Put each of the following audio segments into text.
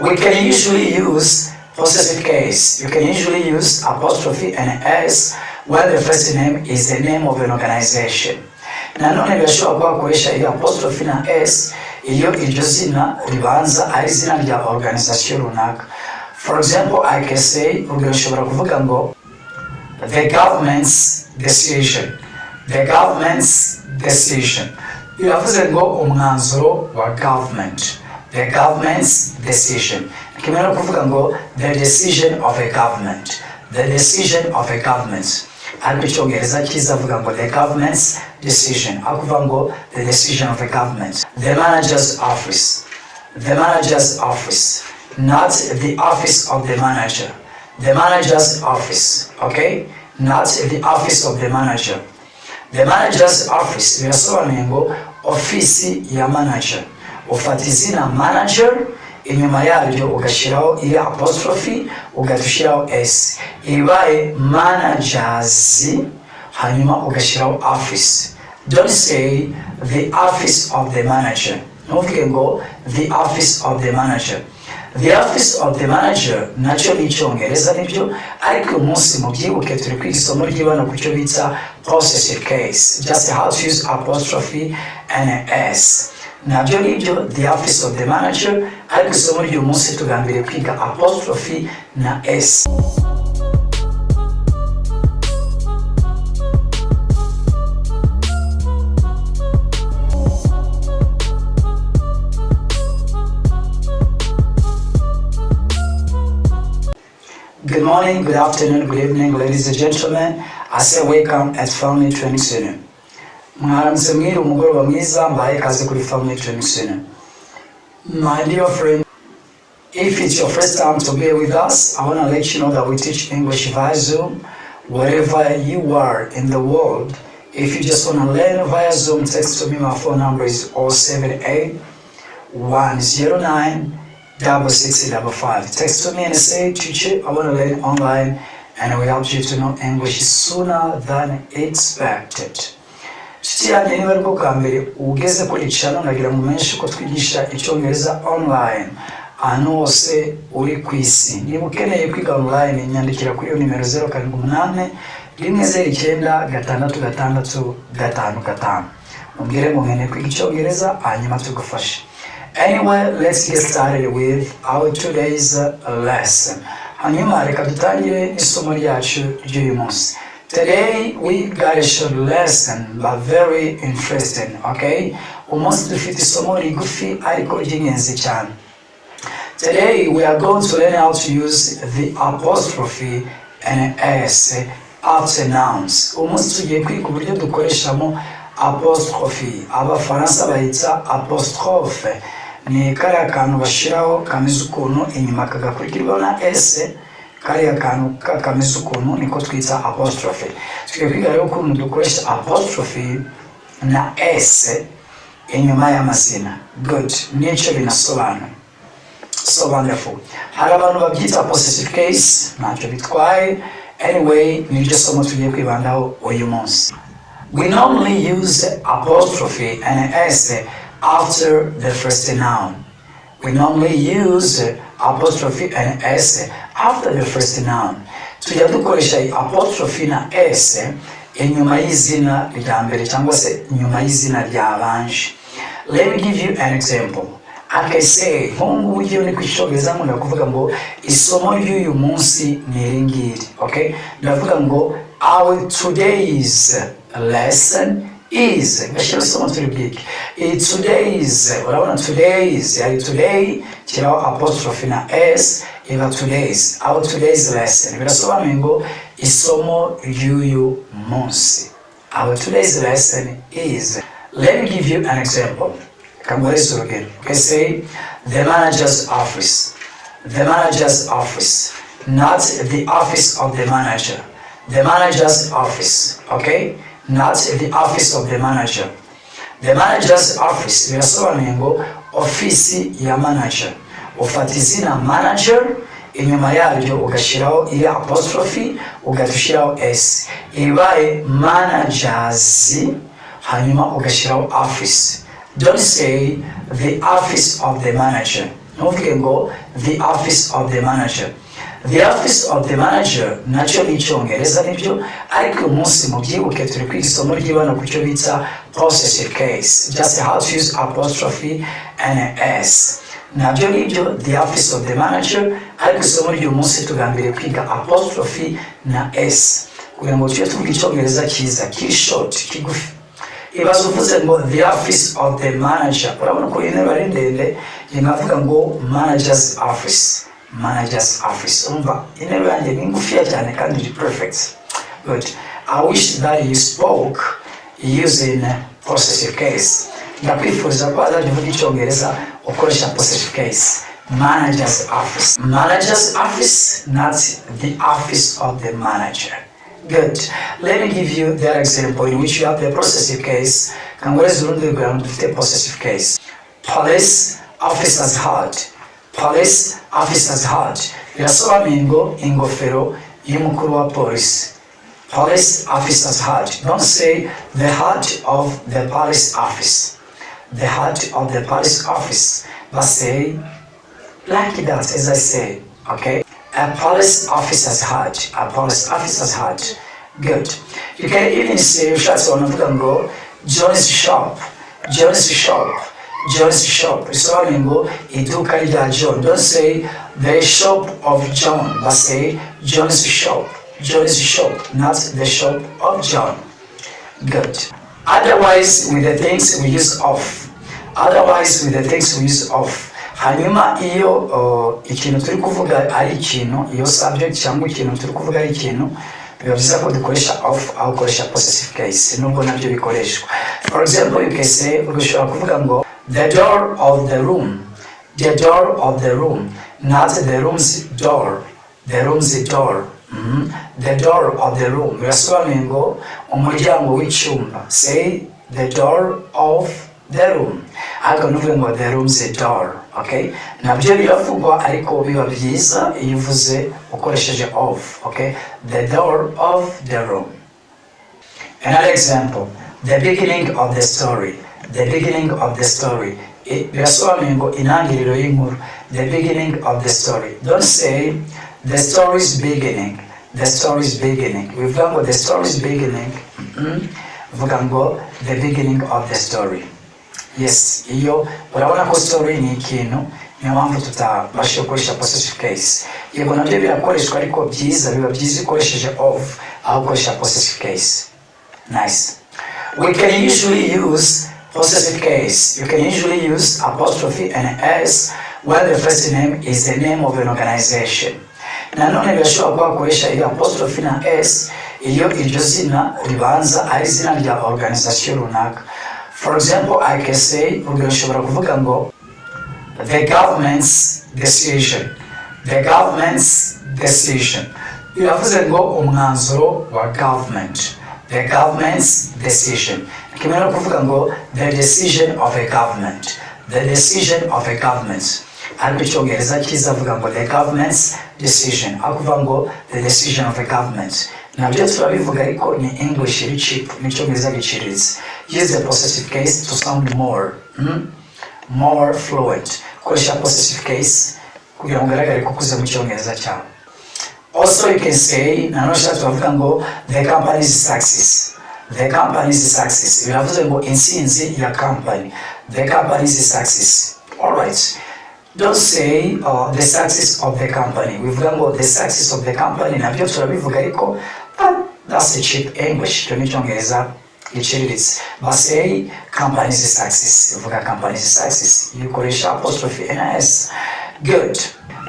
We can usually use possessive case. You can usually use apostrophe and s when the first name is the name of an organization. Nanone birashobora kuba wakoresha iyo apostrophe na s iyo iryo zina ribanza ari izina rya organization runaka. For example, I can say, urashobora kuvuga ngo the government's decision. The government's decision. Biravuze ngo umwanzuro wa government. The government's decision. Kimwe no kuvuga ngo the decision of a government. The decision of a government. Ariko Icyongereza kizavuga ngo the government's decision. Akuvuga ngo the decision of a government. The manager's office. The manager's office. Not the office of the manager. The manager's office. Okay? Not the office of the manager. The manager's office birasobanuye ngo ofisi ya manager. Ufata izina manager inyuma yaryo ugashyiraho iyo apostrophe ugatushyiraho s. Ibaye managers hanyuma ugashyiraho office. Don't say the office of the manager. Ntuvuge ngo the office of the manager. The office of the manager nacyo ni Icyongereza nibyo, ariko umunsi mubyibuke turi kwiga isomo ryibana ku cyo bita possessive case, just how to use apostrophe and an s. Nabyo nibyo the office of the manager, ariko isomo ry'uyu munsi tugambiriye kwiga apostrophe na s. Good morning, good afternoon, good evening, ladies and gentlemen. I say welcome at Family Training Center. Mwaramutse mwiriwe umugoroba mwiza, mbahaye ikaze kuri Family Training Center. My dear friend, if it's your first time to be with us, I want to let you know that we teach English via Zoom wherever you are in the world. If you just want to learn via Zoom, text to me. My phone number is 078 109 6655. Text to me and say, teacher, I want to learn online, and we help you to know English sooner than expected. Nshuti yanjye niba ariko bwa mbere ugeze kuri channel, nagira ngo umenyeshe ko twigisha Icyongereza online ahantu hose uri ku isi. Niba ukeneye kwiga online, nyandikira kuri iyo nimero 078 109 665. Umbwire ngo nkeneye kwiga Icyongereza hanyuma tugufashe. Anyway, let's get started with our today's lesson. Hanyuma reka dutangire isomo ryacu ry'uyu munsi. Today we got a short lesson but very interesting, okay? Umunsi dufite isomo rigufi ariko ry'ingenzi cyane. Today we are going to learn how to use the apostrophe and s after nouns. Umunsi tugiye kwiga uburyo dukoreshamo apostrophe. Abafaransa bayita apostrophe. Ni kariya kantu bashyiraho kameze ukuntu inyuma kagakurikirwa na s, kariya kantu kameze ukuntu niko twita apostrophe. Tugiye kwiga rero ukuntu dukoresha apostrophe na s inyuma y'amazina. Good. Nicyo binasobanura. So wonderful. Hari abantu babyita possessive case, ntacyo bitwaye. Anyway, niryo somo tugiye kwibandaho uyu munsi. We normally use apostrophe and s after the first noun. We normally use apostrophe and s after the first noun. Tujya dukoresha apostrophe na s inyuma y'izina rya mbere cyangwa se inyuma y'izina ryabanje. Let me give you an example. I can say, nk'ubu ugiye ni kwishogeza ngo ndakuvuga ngo isomo ry'uyu munsi ni ringiri, okay? Ndavuga ngo our today's lesson is, ngashira isomo turi bwiki. Today's, urabona today's, yari today kiraho apostrophe na s iba today's. Our today's lesson birasobanuye ngo isomo ry'uyu munsi. Our today's lesson is. Let me give you an example. Kamwelezo again. Okay, say the manager's office. The manager's office. Not the office of the manager. The manager's office. Okay? Not the office of the manager. The manager's office birasobanuye ngo ofisi ya manager. Ufata izina manager inyuma yaryo ugashyiraho iyo apostrophe ugatushyiraho s. Ibaye managers hanyuma ugashyiraho office. Don't say the office of the manager. ntuvuge ngo the office of the manager. The office of the manager nacyo ni icyongereza nibyo, ariko uyu munsi mubyibuke turi kwiga isomo ryibana ku cyo bita possessive case, just how to use apostrophe and an s. Nabyo nibyo the office of the manager, ariko isomo ry'uyu munsi tugambiriye kwiga apostrophe na s kugira ngo tujye tuvuga icyongereza cyiza kiri short kigufi. Ibaze uvuze ngo the office of the manager, urabona ko intebe ari ndende, nkavuga ngo manager's office. Manager's office. Umva intebe yanjye ni ngufiya cyane kandi iri perfect. Good. I wish that you spoke using possessive case. Ndakwifuza ko azajya uvuga icyongereza ukoresha possessive case. Manager's office. Manager's office, not the office of the manager. Good. Let me give you that example in which you have the possessive case. Kangoreza urundi rugero dufite possessive case. Police officer's hat. Police officer's hat. Birasobanuye ngo ingofero y'umukuru wa polisi. Police officer's hat. Don't say the hat of the police office. The hat of the police office. But say like that, as I say. Okay? A police officer's hat. A police officer's hat. Good. You can even say, ushatse wanavuga ngo John's shop. John's shop. John's shop. Bisobanuye ngo iduka rya John. Don't say the shop of John, but say John's shop. John's shop, not the shop of John. Good. Otherwise, with the things we use of. Otherwise, with the things we use of. Hanyuma iyo ikintu turi kuvuga ari ikintu, iyo subject cyangwa ikintu turi kuvuga ari ikintu, biba byiza ko dukoresha of aho ukoresha possessive case, nubwo nabyo bikoreshwa. For example, you can say, ushobora kuvuga ngo the door of the room. The door of the room, not the room's door. The room's door. The door of the room. Birasobanuye ngo umuryango w'icyumba. Say the door of the room. Ariko nuvuge ngo the room's door. Okay? Nabyo biravugwa ariko biba byiza iyo uvuze ukoresheje of. Okay? The door of the room. Another example. The beginning of the story. The beginning of the story. Birasobanuye ngo intangiriro y'inkuru. The beginning of the story. Don't say the story's beginning. The story's beginning. Bivuga ngo the story's beginning. Bivuga ngo the beginning of the story. Yes, iyo urabona ko story ni ikintu, niyo mpamvu tutabasha gukoresha possessive case. Yego nabyo birakoreshwa ariko byiza, biba byiza ukoresheje of aho ukoresha possessive case. Nice. We can usually use possessive case. You can usually use apostrophe and s when the first name is the name of an organization. Nanone birashobora kuba wakoresha iyo apostrophe na s iyo iryo zina ribanza ari izina rya organization runaka. For example, I can say, urashobora kuvuga ngo the government's decision. The government's decision. Biravuze ngo umwanzuro wa government. The government's decision. Kimwe no kuvuga ngo the decision of a government. The decision of a government. Ariko icyongereza cyiza avuga ngo the government's decision. Akuvuga ngo the decision of a government. Nabyo turabivuga ariko ni English iri cheap, ni icyongereza giciriritse. Use the possessive case to sound more fluent. Koresha possessive case kugira ngo ugaragare ko ukuze mu cyongereza cyawe. Also you can say, nanone turavuga ngo the company's success. The company's success. Biravuze ngo intsinzi ya company. The company's success. Alright. Don't say the success of the company. Bivuga ngo the success of the company nabyo turabivuga ariko that's a cheap English. Cyo ni icyongereza giciriritse. But say company's success. Bivuga company's success. You koresha apostrophe and s. Good.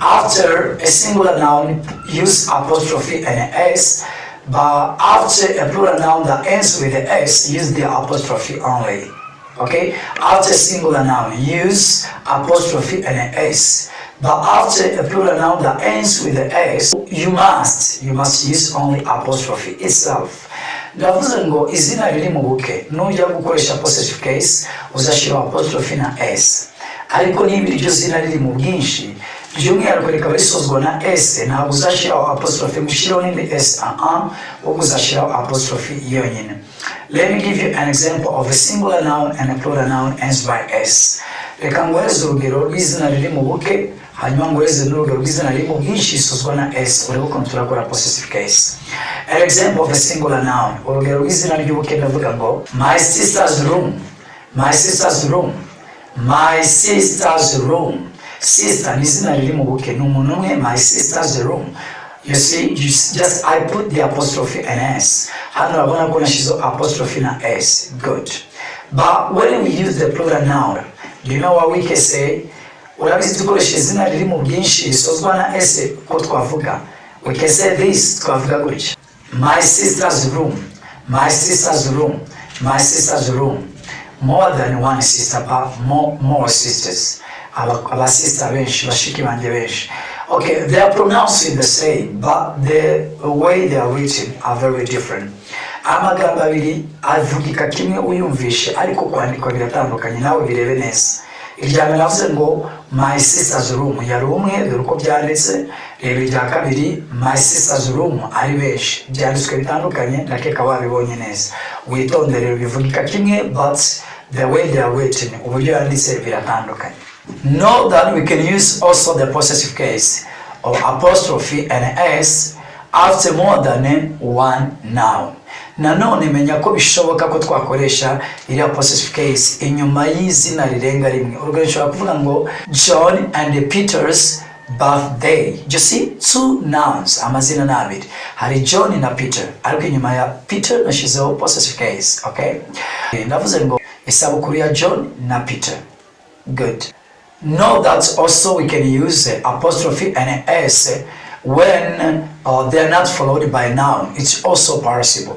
After a singular noun, use apostrophe and s. But after a plural noun that ends with the s, use the apostrophe only. Okay? After a singular noun, use apostrophe and an s. But after a plural noun that ends with the s, you must use only apostrophe itself. Ndavuze ngo izina riri mu buke, nujya gukoresha possessive case, uzashira apostrophe na s. Ariko niba iryo zina riri mu bwinshi, by'umwihariko rikaba risozwa na s, ntabwo uzashiraho apostrophe, mushyiraho n'indi s, wowe uzashiraho apostrophe yonyine. Let me give you an example of a singular noun and a plural noun ends by s. Reka nguhereze urugero rw'izina riri mu buke, hanyuma nguhereze n'urugero rw'izina riri mu bwinshi risozwa na s. Urebe ukuntu turakora possessive case. An example of a singular noun. Urugero rw'izina ry'ubuke ndavuga ngo my sister's room. My sister's room. My sister's room. Sister ni izina riri mu buke, ni umuntu umwe. My sister's room. You see, just I put the apostrophe and s. Hano urabona ko nashizo apostrophe na s. Good. But when we use the plural noun, do you know what we can say? Urabizi dukoresha izina riri mu bwinshi risozwa na s ko twavuga. We can say this, twavuga gutya. My sister's room. My sister's room. My sister's room. More than one sister, but more sisters. Aba sister benshi, bashiki banje benshi. Okay, they are pronounced the same, but the way they are written are very different. Amagambo abiri avugika kimwe uyumvishe, ariko kwandikwa biratandukanye, nawe birebe neza. Iryambere navuze ngo my sister's room yari umwe, dore uko byanditse. Reba irya kabiri my sister's room ari benshi, byanditswe bitandukanye, ndakeka wabibonye neza. Witondere bivugika kimwe, but the way they are written, uburyo yanditse biratandukanye. Know that we can use also the possessive case of apostrophe and s after more than one noun. Nanone menya ko bishoboka ko twakoresha iri possessive case inyuma y'izina rirenga rimwe. Urugero nshobora kuvuga ngo John and Peter's birthday. You see, two nouns, amazina n'abiri. Hari John na Peter, ariko inyuma ya Peter nashizeho possessive case, okay? Ndavuze ngo isabukuru ya John na Peter. Good. Know that also we can use apostrophe and s when they are not followed by a noun. It's also possible.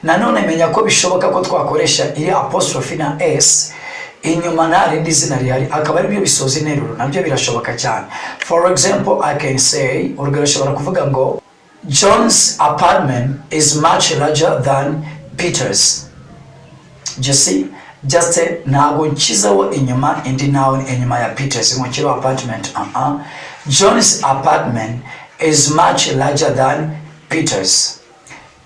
Nanone menya ko bishoboka ko twakoresha iri apostrophe na s inyuma na rindi zina rihari akaba ari byo bisoza interuro, nabyo birashoboka cyane. For example, I can say, urugero shobora kuvuga ngo John's apartment is much larger than Peter's. You see? Just ntago nshyizeho inyuma indi noun inyuma ya Peter's ngo nshyiraho apartment. John's apartment is much larger than Peter's.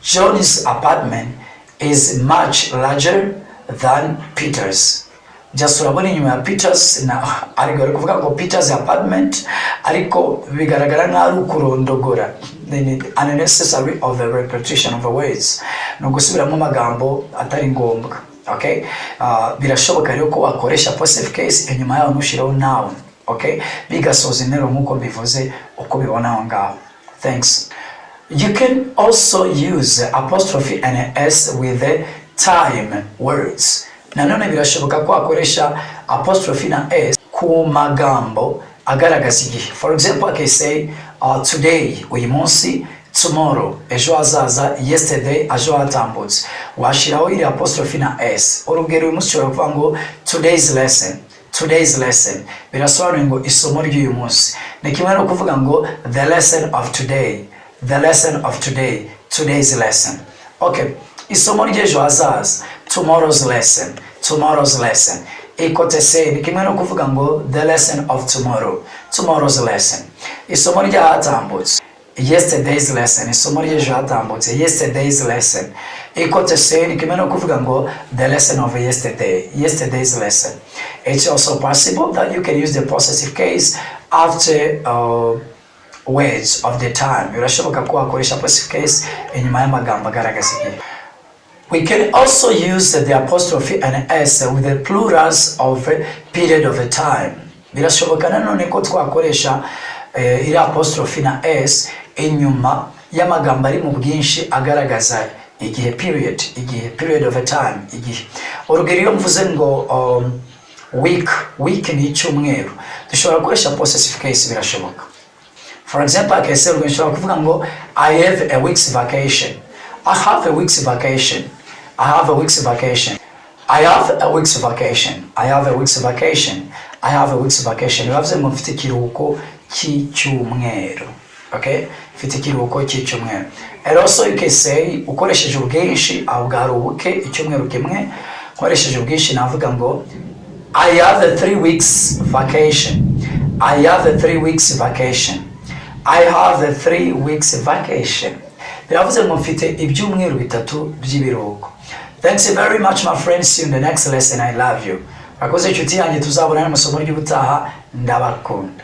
John's apartment is much larger than Peter's. Just urabona inyuma ya Peter's na ariko kuvuga ngo Peter's apartment, ariko bigaragara nk'ari ukurondogora, unnecessary of the repetition of the words, no gusubiramo amagambo atari ngombwa. Okay, birashoboka rero ko wakoresha possessive case inyuma yaho nushiraho noun, okay, bigasoza interuro nkuko bivuze uko bibona aho ngaho. Thanks. You can also use apostrophe and s with the time words. Nanone birashoboka ko wakoresha apostrophe na s ku magambo agaragaza igihe. For example, I can say today, uyu munsi, tomorrow, ejo hazaza, yesterday, ejo hatambutse. Washiraho iri apostrophe na s. Urugero uyu munsi ushobora kuvuga ngo today's lesson. Today's lesson birasobanuye ngo isomo ry'uyu munsi. Ni kimwe no kuvuga ngo the lesson of today. The lesson of today. Today's lesson. Okay, isomo ry'ejo hazaza. Tomorrow's lesson. Tomorrow's lesson. Ikote se ni kimwe no kuvuga ngo the lesson of tomorrow. Tomorrow's lesson. Isomo ry'ahatambutse. Yesterday's lesson. Isomo ry'ejo hatambutse. Yesterday's lesson. Ikote se ni kimwe no kuvuga ngo the lesson of yesterday. Yesterday's lesson. It's also possible that you can use the possessive case after words of the time. Birashoboka ko wakoresha possessive case inyuma y'amagambo agaragaza igihe. We can also use the apostrophe and s with the plurals of period of time. Birashoboka nanone ko twakoresha iri apostrophe na s inyuma y'amagambo ari mu bwinshi agaragaza igihe, period of a time, igihe. Urugero iyo mvuze ngo week ni icyumweru, dushobora gukoresha possessive case, birashoboka. For example, I can say, nshobora kuvuga ngo I have a week's vacation. I have a week's vacation. I have a week's vacation. I have a week's vacation. I have a week's vacation. I have a week's vacation. Bivuze ngo mfite ikiruhuko cy'icyumweru. Okay? Mfite ikiruhuko cy'icyumweru. And also you can say, ukoresheje ubwinshi aho bwaruhuke icyumweru kimwe, ukoresheje ubwinshi navuga ngo I have a 3 weeks vacation. I have a 3 weeks vacation. I have a 3 weeks vacation. Biravuze ngo mfite ibyumweru bitatu by'ibiruhuko. Thanks very much my friends. See you in the next lesson. I love you. Akoze inshuti yanjye tuzabona mu masomo y'ubutaha ndabakunda.